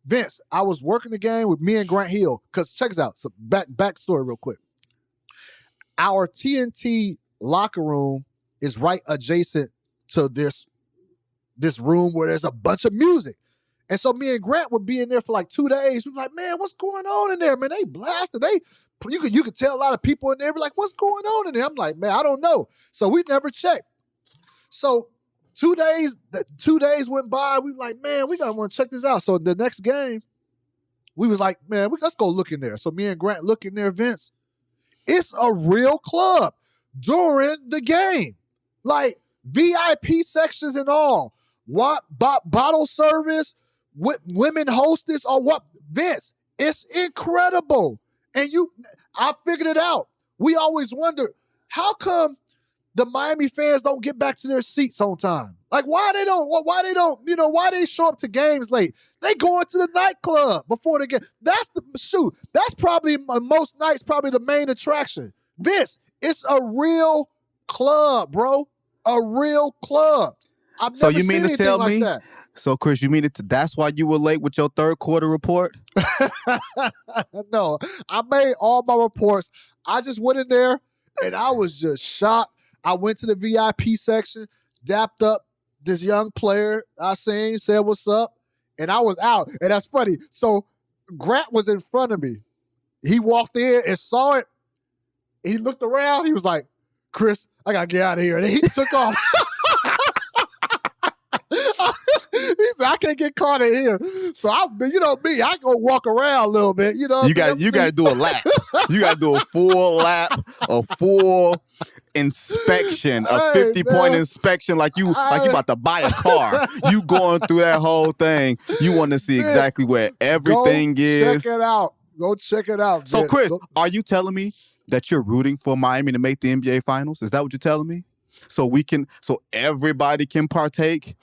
Vince, I was working the game with me and Grant Hill. Because check this out. So backstory real quick. Our TNT locker room is right adjacent to this room where there's a bunch of music. And so me and Grant would be in there for like 2 days. We'd be like, man, what's going on in there, man? They blasted. You could tell a lot of people in there be like, what's going on in there? I'm like, man, I don't know. So we never checked. So 2 days went by. We were like, man, we gotta want to check this out. So the next game, we was like, man, let's go look in there. So me and Grant look in there, Vince. It's a real club during the game. Like VIP sections and all. What bottle service, what women hostess or what? Vince, it's incredible. And I figured it out. We always wonder, how come the Miami fans don't get back to their seats on time? Like why they show up to games late? They going to the nightclub before the game. That's probably most nights, probably the main attraction. Vince, it's a real club, bro. A real club. I've never seen anything like that. So, Chris, you mean that's why you were late with your third quarter report? No, I made all my reports. I just went in there and I was just shocked. I went to the VIP section, dapped up this young player I seen, said what's up, and I was out. And that's funny. So Grant was in front of me. He walked in and saw it. He looked around. He was like, Chris, I got to get out of here. And he took off. He said, I can't get caught in here. So, you know me, I go walk around a little bit. You know, you got to do a lap. You got to do a full lap, a full inspection, a 50-point inspection, like you about to buy a car. You going through that whole thing. You want to see exactly where everything is. Check it out. Go check it out. So, Chris, are you telling me that you're rooting for Miami to make the NBA Finals? Is that what you're telling me? So everybody can partake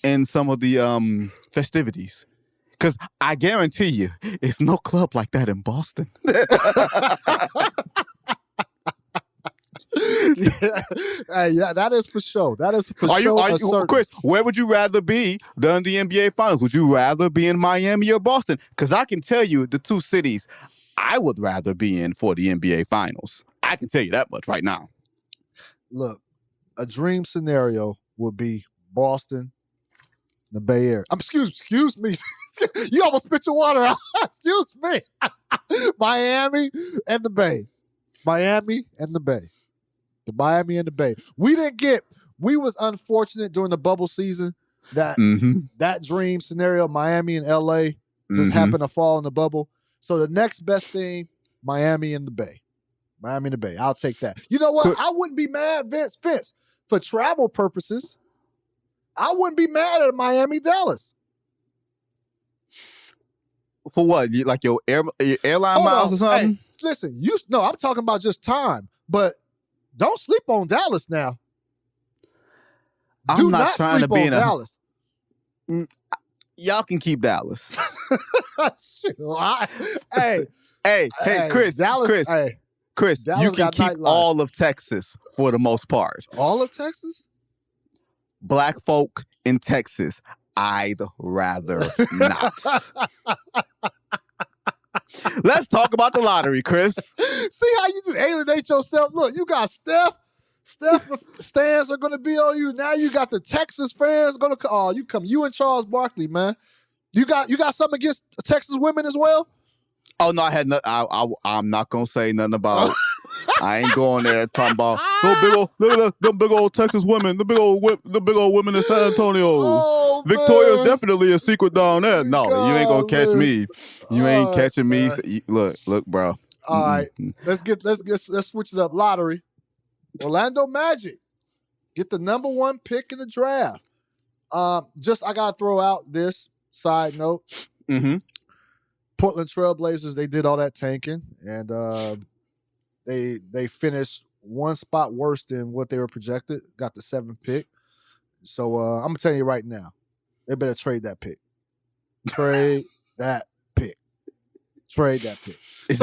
in some of the festivities. Because I guarantee you, it's no club like that in Boston. Yeah, that is for sure. That is for sure. Chris, where would you rather be during the NBA Finals? Would you rather be in Miami or Boston? Because I can tell you the two cities I would rather be in for the NBA Finals. I can tell you that much right now. Look, a dream scenario would be Boston, the Bay Area. Excuse me. You almost spit your water out. Excuse me. Miami and the Bay. Miami and the Bay. The Miami and the Bay. We was unfortunate during the bubble season that that dream scenario, Miami and LA, just happened to fall in the bubble. So the next best thing, Miami and the Bay. Miami and the Bay. I'll take that. You know what? I wouldn't be mad, Vince. For travel purposes, I wouldn't be mad at Miami, Dallas. For what? Like your airline miles or something? Hey, listen, I'm talking about just time. But don't sleep on Dallas now. I'm not trying to be in Dallas. Y'all can keep Dallas. Chris, Dallas. Chris, Dallas you can keep all of Texas for the most part. All of Texas? Black folk in Texas, I'd rather not. Let's talk about the lottery, Chris. See how you just alienate yourself? Look, you got Steph stands are going to be on you. Now you got the Texas fans going to. Oh, you and Charles Barkley, man. You got something against Texas women as well? Oh no, I had no. I'm not gonna say nothing about. I ain't going there talking about look at them big old Texas women, the big old women in San Antonio. Oh, Victoria's definitely a secret down there. No, you ain't gonna catch me. You ain't catching me. Look, bro. All right, let's switch it up. Lottery. Orlando Magic get the number 1 pick in the draft. I gotta throw out this side note. Portland Trailblazers, they did all that tanking, and they finished one spot worse than what they were projected. Got the 7th pick. So I'm gonna tell you right now, they better trade that pick. Trade that pick. Trade that pick. Is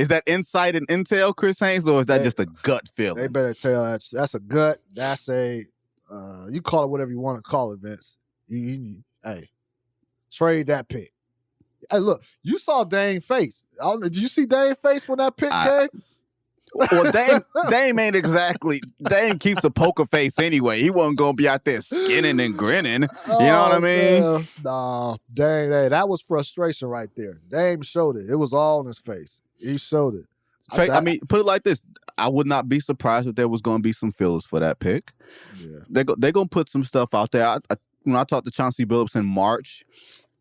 that insight and intel, Chris Haynes, or is that just a gut feeling? They better tell that. That's a gut. That's a you call it whatever you want to call it, Vince. Hey, trade that pick. Hey, look, you saw Dame's face. Did you see Dame's face when that pick came? Well, Dame ain't exactly. Dame keeps a poker face anyway. He wasn't gonna be out there skinning and grinning. You know what I mean? Man. Nah, Dame, hey, that was frustration right there. Dame showed it. It was all in his face. He showed it. I mean, put it like this: I would not be surprised if there was going to be some fillers for that pick. Yeah, they're gonna put some stuff out there. When I talked to Chauncey Billups in March,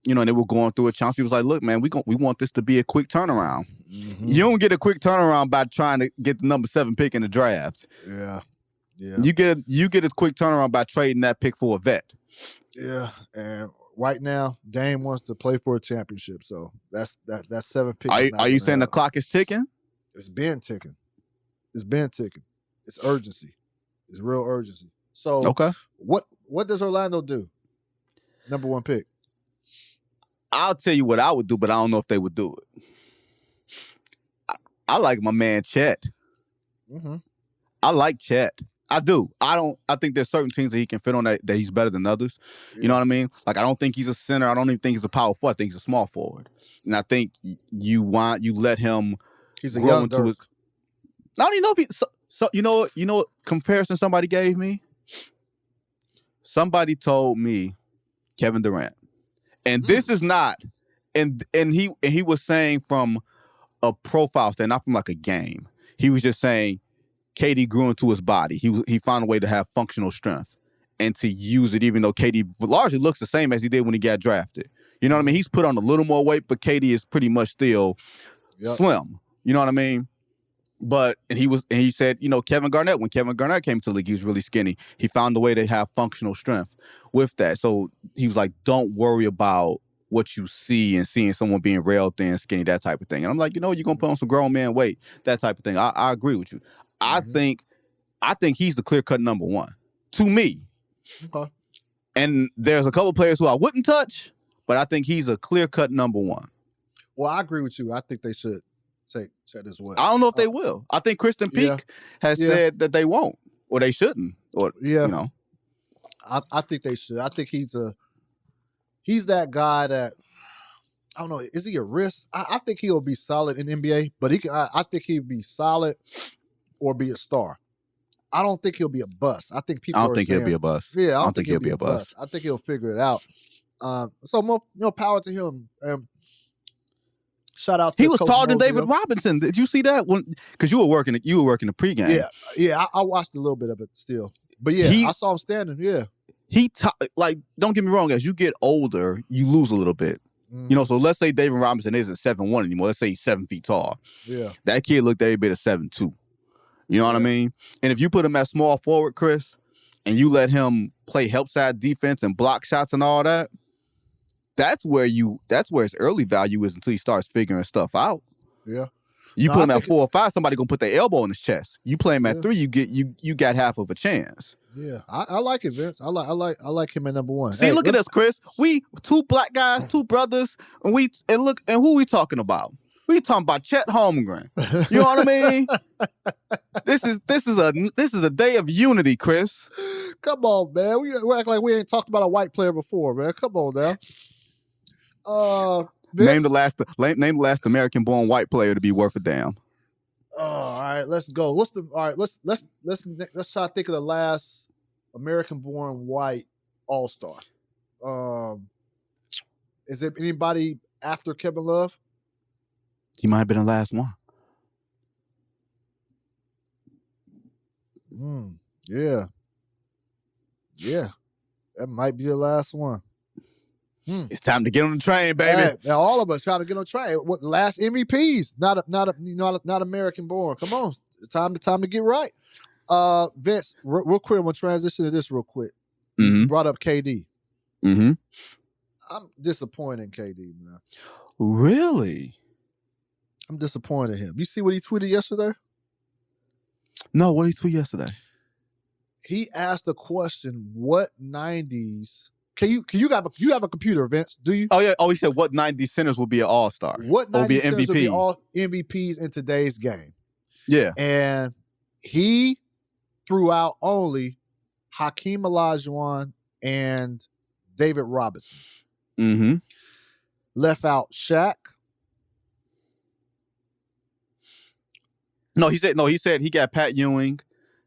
and they were going through it. Chauncey was like, "Look, man, we want this to be a quick turnaround. You don't get a quick turnaround by trying to get the number 7 pick in the draft. Yeah. You get a quick turnaround by trading that pick for a vet. Yeah, and right now, Dame wants to play for a championship, so that's 7 pick. Are you saying the clock is ticking? It's been ticking. It's urgency. It's real urgency. So okay, what does Orlando do? Number 1 pick. I'll tell you what I would do, but I don't know if they would do it. I like my man Chet. I like Chet. I do. I think there's certain teams that he can fit on that he's better than others. You know what I mean? Like, I don't think he's a center. I don't even think he's a power forward. I think he's a small forward. And I think you let him. He's a young Dirk. I don't even know if he. So you know what comparison somebody gave me? Somebody told me Kevin Durant. And this is not and he was saying from a profile stand, not from like a game. He was just saying KD grew into his body. He found a way to have functional strength and to use it, even though KD largely looks the same as he did when he got drafted. You know what I mean? He's put on a little more weight, but KD is pretty much still slim. You know what I mean? But he said, you know, when Kevin Garnett came to the league, he was really skinny. He found a way to have functional strength with that. So he was like, don't worry about what you see and seeing someone being real thin, skinny, that type of thing. And I'm like, you know, you're gonna put on some grown man weight, that type of thing. I agree with you. I think he's the clear-cut number one to me. Okay. And there's a couple players who I wouldn't touch, but I think he's a clear-cut number one. Well, I agree with you. I think they should take that as well. I don't know if they will. I think Kristen Peak has said that they won't, or they shouldn't, or you know. I think they should. I think he's that guy that, I don't know, is he a risk? I think he'll be solid in NBA, but I think he'll be solid or be a star. I don't think he'll be a bust. I think people. I don't think he'll be a bust. Yeah, I don't think he'll be a bust. I think he'll figure it out. So more power to him. Shout out to he was Coach taller than Mosey. David Robinson. Did you see that? Because you were working the pregame. Yeah. I watched a little bit of it still, but I saw him standing. Yeah, don't get me wrong. As you get older, you lose a little bit. You know, so let's say David Robinson isn't 7'1" anymore. Let's say he's 7 feet tall. Yeah, that kid looked every bit of 7'2". You know what I mean? And if you put him at small forward, Chris, and you let him play help side defense and block shots and all that, that's where his early value is until he starts figuring stuff out. Yeah. You put him at 4 or 5, somebody gonna put their elbow in his chest. You play him at 3, you got half of a chance. Yeah, I like it, Vince. I like him at number one. See, look at us, Chris. We 2 black guys, 2 brothers, and who we talking about? We talking about Chet Holmgren. You know what I mean? This is a day of unity, Chris. Come on, man. We act like we ain't talked about a white player before, man. Come on now. Name the last American-born white player to be worth a damn. All right, let's go. Let's try to think of the last American-born white All-Star. Is it anybody after Kevin Love? He might have been the last one. Yeah. That might be the last one. It's time to get on the train, baby. Hey, now all of us trying to get on the train. What last MVPs? Not American born. Come on, it's time to get right. Vince, real quick, I'm gonna transition to this real quick. You brought up KD. I'm disappointed in KD, man. Really? I'm disappointed in him. You see what he tweeted yesterday? No, what did he tweet yesterday? He asked a question: what 90s? You have a computer, Vince? Do you? Oh yeah. Oh, he said what 90 centers will be an All-Star? What 90 will be an MVP? Will be all MVPs in today's game? Yeah. And he threw out only Hakeem Olajuwon and David Robinson. Left out Shaq. No, he said he got Pat Ewing,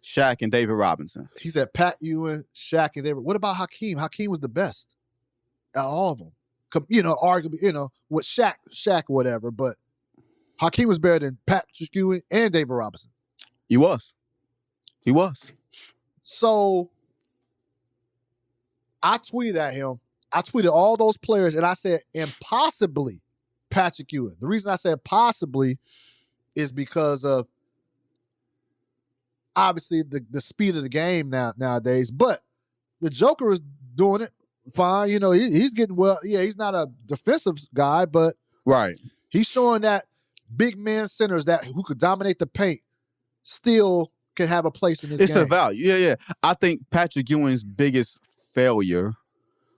Shaq, and David Robinson. He said Pat Ewing, Shaq, and David. What about Hakeem? Hakeem was the best out of all of them. Arguably, with Shaq, whatever. But Hakeem was better than Patrick Ewing and David Robinson. He was. So I tweeted at him. I tweeted all those players, and I said, and possibly Patrick Ewing. The reason I said possibly is because of obviously the speed of the game nowadays. But the Joker is doing it fine. He's getting well. Yeah, he's not a defensive guy, but right, he's showing that big man centers who could dominate the paint still can have a place in this game. It's a value. Yeah. I think Patrick Ewing's biggest failure, I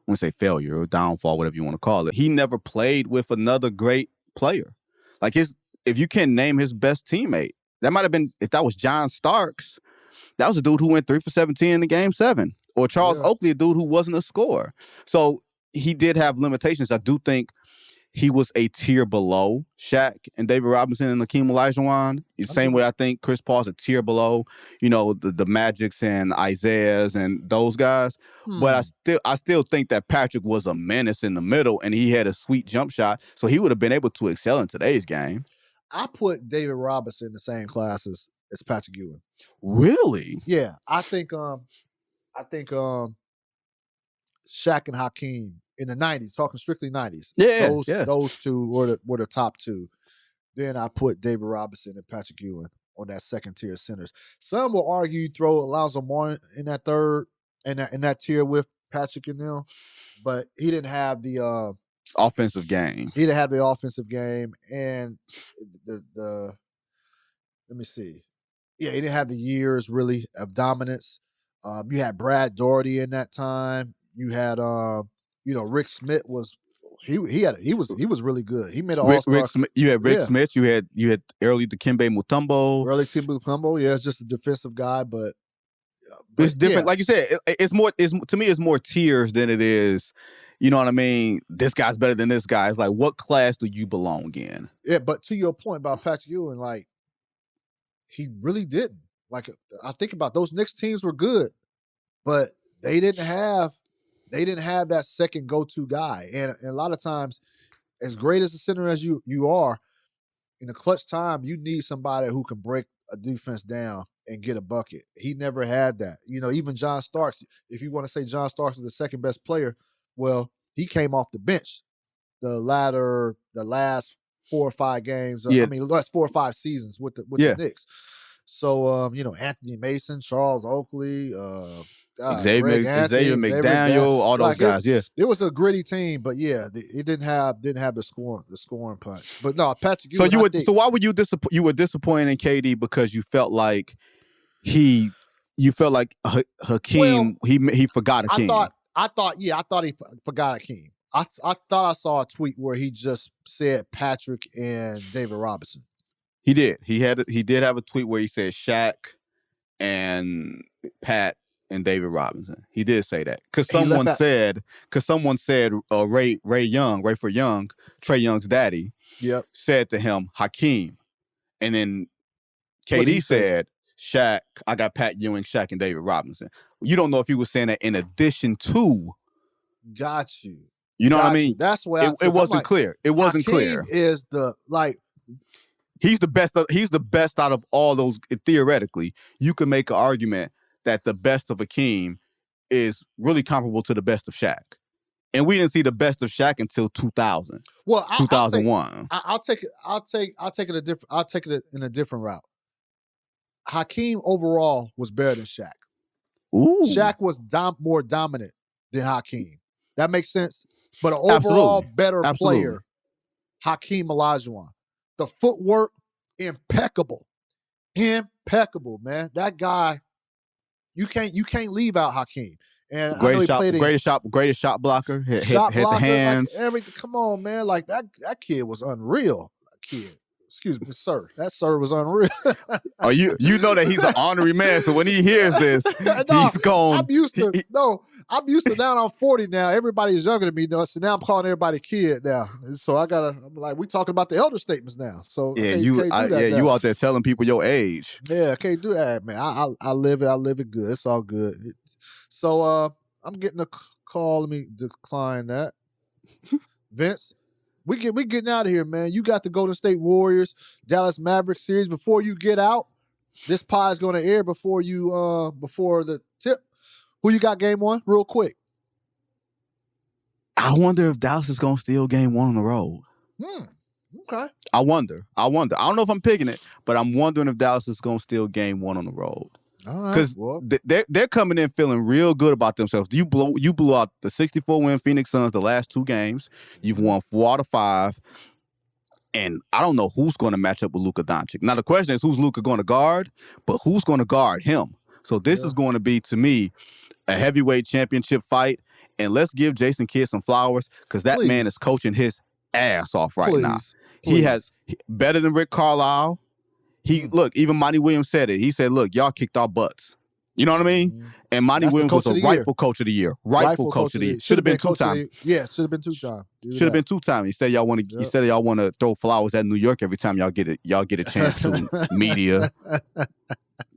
wouldn't say failure or downfall, whatever you want to call it, he never played with another great player. Like if you can name his best teammate, that might have been, if that was John Starks, that was a dude who went 3 for 17 in the game 7. Or Charles Oakley, a dude who wasn't a scorer. So he did have limitations. I do think he was a tier below Shaq and David Robinson and Hakeem Olajuwon. The same way I think Chris Paul's a tier below, the Magics and Isaiahs and those guys. But I still think that Patrick was a menace in the middle, and he had a sweet jump shot, so he would have been able to excel in today's game. I put David Robinson in the same class as Patrick Ewing. Really? Yeah, I think Shaq and Hakeem in the 90s, talking strictly 90s. Those two were the top two. Then I put David Robinson and Patrick Ewing on that second tier centers. Some will argue you throw Alonzo Mourning in that third and in that tier with Patrick and them, but he didn't have the offensive game. He didn't have the offensive game, and the let me see. Yeah, he didn't have the years really of dominance. You had Brad Daugherty in that time. You had Rick Smith was he was really good. He made an all-star. You had Rick Smith. You had early Dikembe Mutombo. Yeah, it's just a defensive guy, but it's different. Like you said, it's more. To me, it's more tiers than it is. You know what I mean? This guy's better than this guy. It's like, what class do you belong in? Yeah, but to your point about Patrick Ewing, like he really didn't. Like I think about those Knicks teams were good, but they didn't have that second go-to guy. And a lot of times, as great as a center as you are, in the clutch time, you need somebody who can break a defense down and get a bucket. He never had that. Even John Starks, if you want to say John Starks is the second best player, well, he came off the bench the last 4 or 5 games. The last 4 or 5 seasons with the Knicks. So, Anthony Mason, Charles Oakley, Xavier McDaniel, all those guys. It was a gritty team, but it didn't have the scoring punch. But no, Patrick. So why were you disappointed? You were disappointed in KD because you felt like Hakeem he forgot Hakeem. I thought he forgot Hakeem. I thought I saw a tweet where he just said Patrick and David Robinson. He did. He did have a tweet where he said Shaq and Pat and David Robinson. He did say that because someone said Ray for Young, Trae Young's daddy, said to him Hakeem, and then KD said Shaq. I got Pat Ewing, Shaq, and David Robinson. You don't know if he was saying that in addition to. Got you. You know what I mean? That's why it wasn't clear. It wasn't clear. Is the like. He's the best out of all those. Theoretically, you could make an argument that the best of Hakeem is really comparable to the best of Shaq. And we didn't see the best of Shaq until 2000. Well, 2001. I'll take it in a different route. Hakeem overall was better than Shaq. Ooh. Shaq was more dominant than Hakeem. That makes sense. But an overall better player, Hakeem Olajuwon. The footwork, impeccable, man. That guy, you can't leave out Hakeem. And greatest shot blocker. Hit the hands. Like everything. Come on, man. Like that kid was unreal. Excuse me, sir. That sir was unreal. Oh, you know that he's an honorary man. So when he hears this, he's gone. I'm used to now. I'm 40 now. Everybody is younger than me now. So now I'm calling everybody kid now. So I'm like, we talking about the elder statements now. So you out there telling people your age. Yeah, I can't do that, man. I live it good. It's all good. So I'm getting a call. Let me decline that. Vince. We getting out of here, man. You got the Golden State Warriors, Dallas Mavericks series. Before you get out, this pie is going to air before the tip. Who you got game 1? Real quick. I wonder if Dallas is going to steal game 1 on the road. Okay. I wonder. I don't know if I'm picking it, but I'm wondering if Dallas is going to steal game 1 on the road. Because they're coming in feeling real good about themselves. You blew out the 64-win Phoenix Suns the last 2 games. You've won 4 out of 5. And I don't know who's going to match up with Luka Doncic. Now, the question is who's Luka going to guard, but who's going to guard him? So this is going to be, to me, a heavyweight championship fight. And let's give Jason Kidd some flowers because that man is coaching his ass off right now. He has better than Rick Carlisle. Look, even Monty Williams said it. He said, look, y'all kicked our butts. You know what I mean? Mhm. And Monty That's the Williams was coach of a the year. rightful coach of the year. Rightful coach of the year. Should have been two time. Yeah, should have been 2-time. Should have been 2-time. Instead, y'all want to. Instead, y'all want to throw flowers at New York every time y'all get it. Y'all get a chance to media.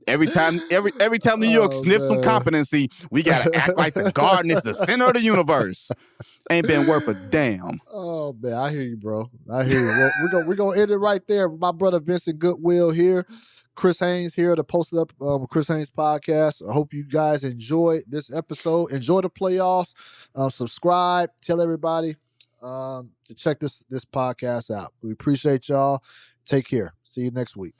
Every time New York sniffs some competency, we gotta act like the Garden is the center of the universe. Ain't been worth a damn. Oh man, I hear you, bro. I hear you. Well, we're gonna end it right there. My brother Vincent Goodwill here. Chris Haynes here to post up Chris Haynes podcast. I hope you guys enjoyed this episode. Enjoy the playoffs. Subscribe. Tell everybody to check this podcast out. We appreciate y'all. Take care. See you next week.